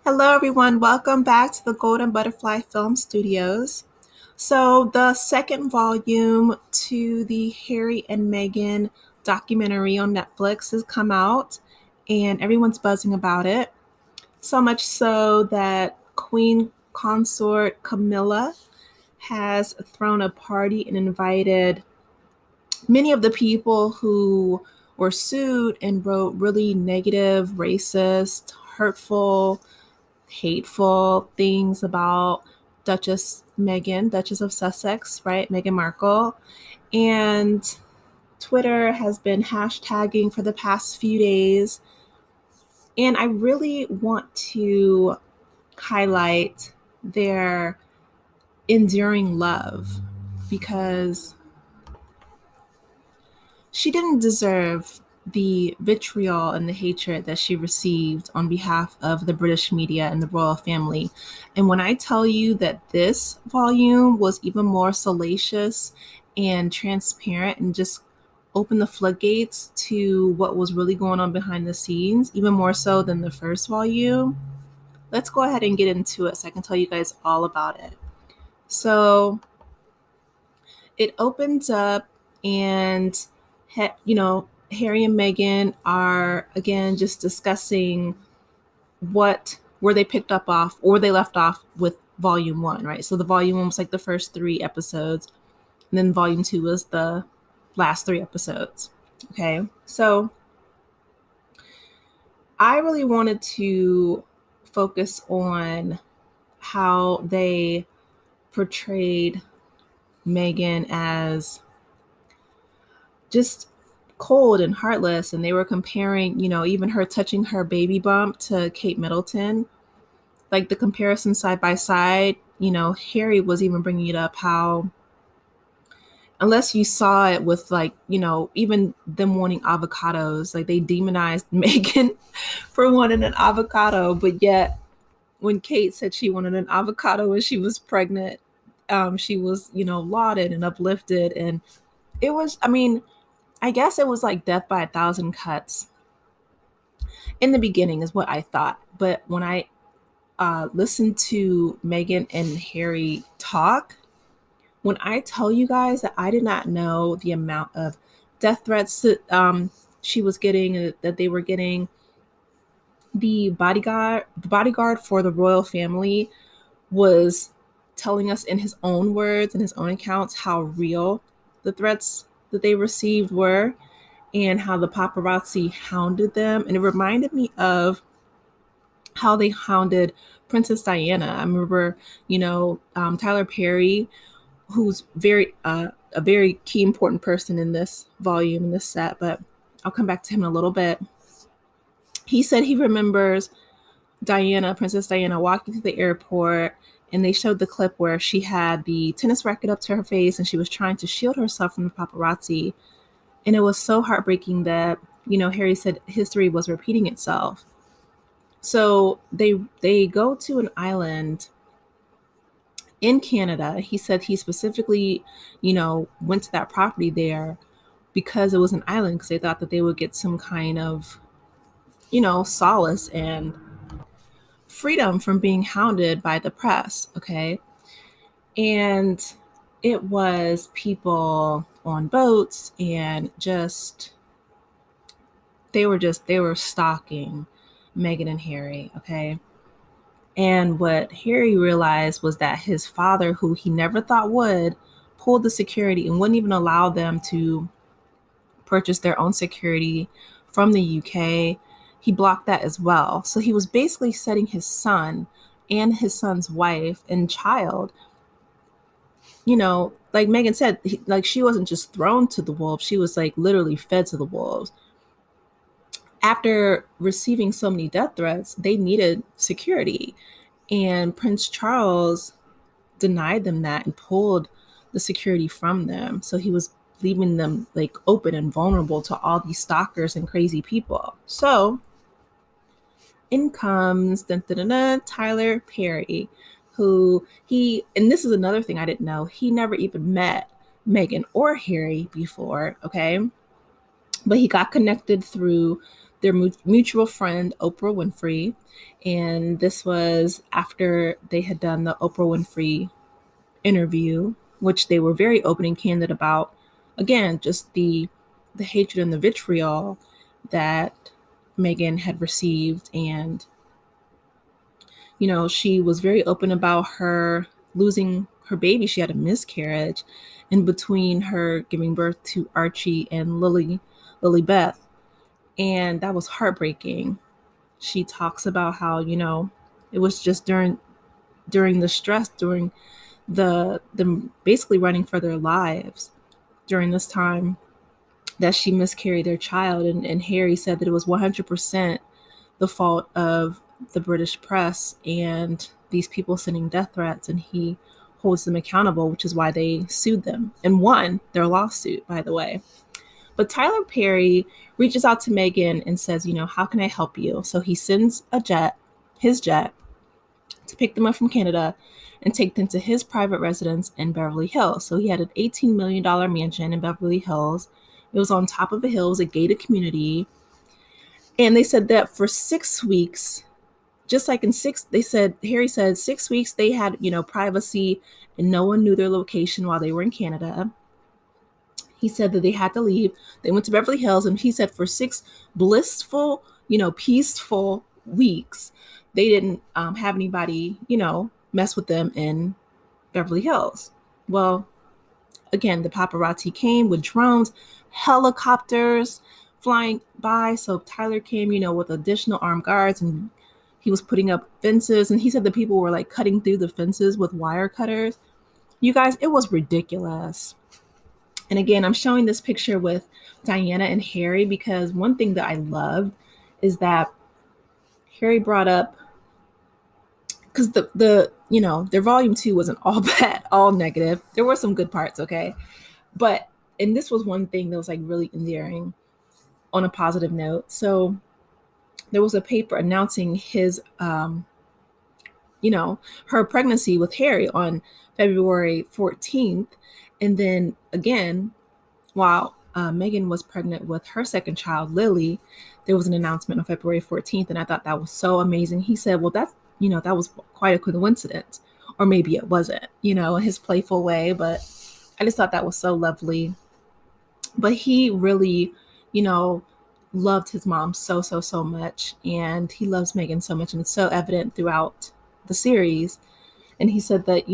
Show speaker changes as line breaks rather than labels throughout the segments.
Hello, everyone. Welcome back to the Golden Butterfly Film Studios. So, the second volume to the Harry and Meghan documentary on Netflix has come out, and everyone's buzzing about it. So much so that Queen Consort Camilla has thrown a party and invited many of the people who were sued and wrote really negative, racist, hurtful, hateful things about Duchess Meghan, Duchess of Sussex, right? Meghan Markle. And Twitter has been hashtagging for the past few days. And I really want to highlight their enduring love because she didn't deserve the vitriol and the hatred that she received on behalf of the British media and the royal family. And when I tell you that this volume was even more salacious and transparent and just opened the floodgates to what was really going on behind the scenes, even more so than the first volume, let's go ahead and get into it so I can tell you guys all about it. So it opens up and Harry and Meghan are again just discussing where they picked up off or they left off with volume one, right? So the volume one was like the first three episodes, and then volume two was the last three episodes. Okay. So I really wanted to focus on how they portrayed Meghan as just cold and heartless, and they were comparing, even her touching her baby bump to Kate Middleton, like the comparison side by side. Harry was even bringing it up how unless you saw it with like, even them wanting avocados, like they demonized Meghan for wanting an avocado, but yet when Kate said she wanted an avocado when she was pregnant, she was, lauded and uplifted. And it was, I guess it was like death by a thousand cuts in the beginning, is what I thought. But when I listened to Meghan and Harry talk, when I tell you guys that I did not know the amount of death threats that she was getting, that they were getting, the bodyguard for the royal family was telling us in his own words and his own accounts how real the threats that they received were and how the paparazzi hounded them. And it reminded me of how they hounded Princess Diana. I remember, Tyler Perry, who's a very key important person in this volume, in this set, but I'll come back to him in a little bit. He said he remembers Princess Diana, walking through the airport, and they showed the clip where she had the tennis racket up to her face and she was trying to shield herself from the paparazzi. And it was so heartbreaking that, Harry said history was repeating itself. So they go to an island in Canada. He said he specifically, went to that property there because it was an island, because they thought that they would get some kind of, solace and freedom from being hounded by the press. Okay. And it was people on boats and they were stalking Meghan and Harry. Okay. And what Harry realized was that his father, who he never thought would, pulled the security and wouldn't even allow them to purchase their own security from the UK. He blocked that as well. So he was basically setting his son and his son's wife and child, like Meghan said, like she wasn't just thrown to the wolves, she was like literally fed to the wolves. After receiving so many death threats, they needed security. And Prince Charles denied them that and pulled the security from them. So he was leaving them like open and vulnerable to all these stalkers and crazy people. So in comes Tyler Perry, and this is another thing I didn't know, he never even met Meghan or Harry before, okay? But he got connected through their mutual friend, Oprah Winfrey. And this was after they had done the Oprah Winfrey interview, which they were very open and candid about. Again, just the hatred and the vitriol that Meghan had received. And, she was very open about her losing her baby. She had a miscarriage in between her giving birth to Archie and Lilibet. And that was heartbreaking. She talks about how, it was just during the stress, during the basically running for their lives during this time, that she miscarried their child. And Harry said that it was 100% the fault of the British press and these people sending death threats, and he holds them accountable, which is why they sued them and won their lawsuit, by the way. But Tyler Perry reaches out to Meghan and says, how can I help you? So he sends his jet, to pick them up from Canada and take them to his private residence in Beverly Hills. So he had an $18 million mansion in Beverly Hills. It was on top of a hill, it was a gated community. And they said that for 6 weeks, just like Harry said 6 weeks they had, privacy, and no one knew their location while they were in Canada. He said that they had to leave. They went to Beverly Hills, and he said for 6 blissful, peaceful weeks, they didn't have anybody, mess with them in Beverly Hills. Well, again, the paparazzi came with drones, helicopters flying by. So Tyler came, with additional armed guards, and he was putting up fences. And he said the people were like cutting through the fences with wire cutters. You guys, it was ridiculous. And again, I'm showing this picture with Diana and Harry because one thing that I loved is that Harry brought up, because their volume 2 wasn't all bad, all negative. There were some good parts, okay? And this was one thing that was like really endearing on a positive note. So there was a paper announcing her pregnancy with Harry on February 14th. And then again, while Meghan was pregnant with her second child, Lily, there was an announcement on February 14th. And I thought that was so amazing. He said, well, that was quite a coincidence. Or maybe it wasn't, in his playful way. But I just thought that was so lovely. But he really, loved his mom so, so, so much. And he loves Meghan so much. And it's so evident throughout the series. And he said that,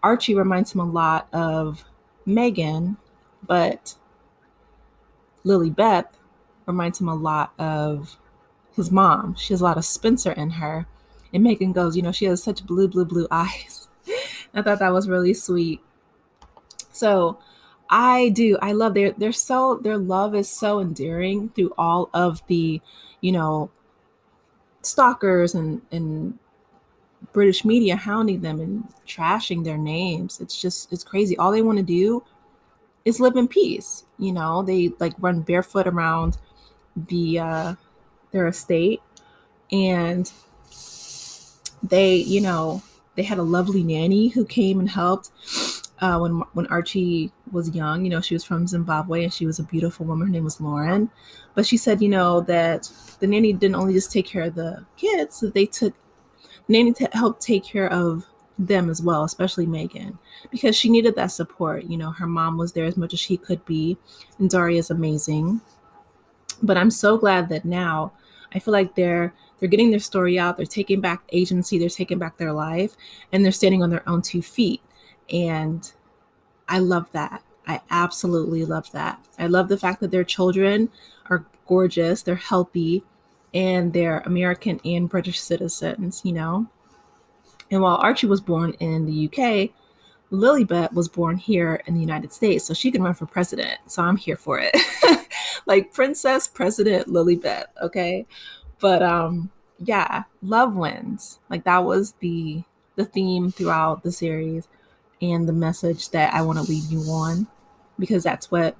Archie reminds him a lot of Meghan, but Lilibet reminds him a lot of his mom. She has a lot of Spencer in her. And Meghan goes, she has such blue, blue, blue eyes. I thought that was really sweet. So I love their love is so endearing through all of the, stalkers and British media hounding them and trashing their names. It's crazy. All they want to do is live in peace. They like run barefoot around their estate, and they had a lovely nanny who came and helped when Archie was young. She was from Zimbabwe, and she was a beautiful woman. Her name was Lauren. But she said, that the nanny didn't only just take care of the kids, that they took nanny to help take care of them as well, especially Meghan, because she needed that support. Her mom was there as much as she could be, and Daria's amazing. But I'm so glad that now I feel like they're getting their story out. They're taking back agency. They're taking back their life, and they're standing on their own 2 feet. And I love that. I absolutely love that. I love the fact that their children are gorgeous. They're healthy, and they're American and British citizens, And while Archie was born in the UK, Lilibet was born here in the United States, so she can run for president. So I'm here for it. Like Princess President Lilibet, okay? But yeah, love wins. Like that was the theme throughout the series and the message that I want to leave you on, because that's what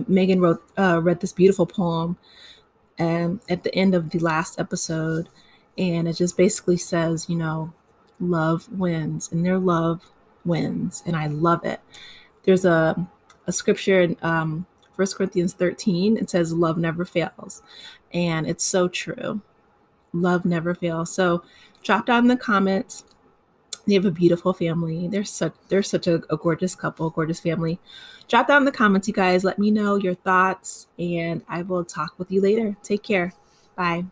Meghan read this beautiful poem at the end of the last episode, and it just basically says, love wins, and their love wins, and I love it. There's a scripture in 1 Corinthians 13, it says love never fails. And it's so true. Love never fails. So drop down in the comments. They have a beautiful family. They're such a gorgeous couple, gorgeous family. Drop down in the comments, you guys. Let me know your thoughts, and I will talk with you later. Take care. Bye.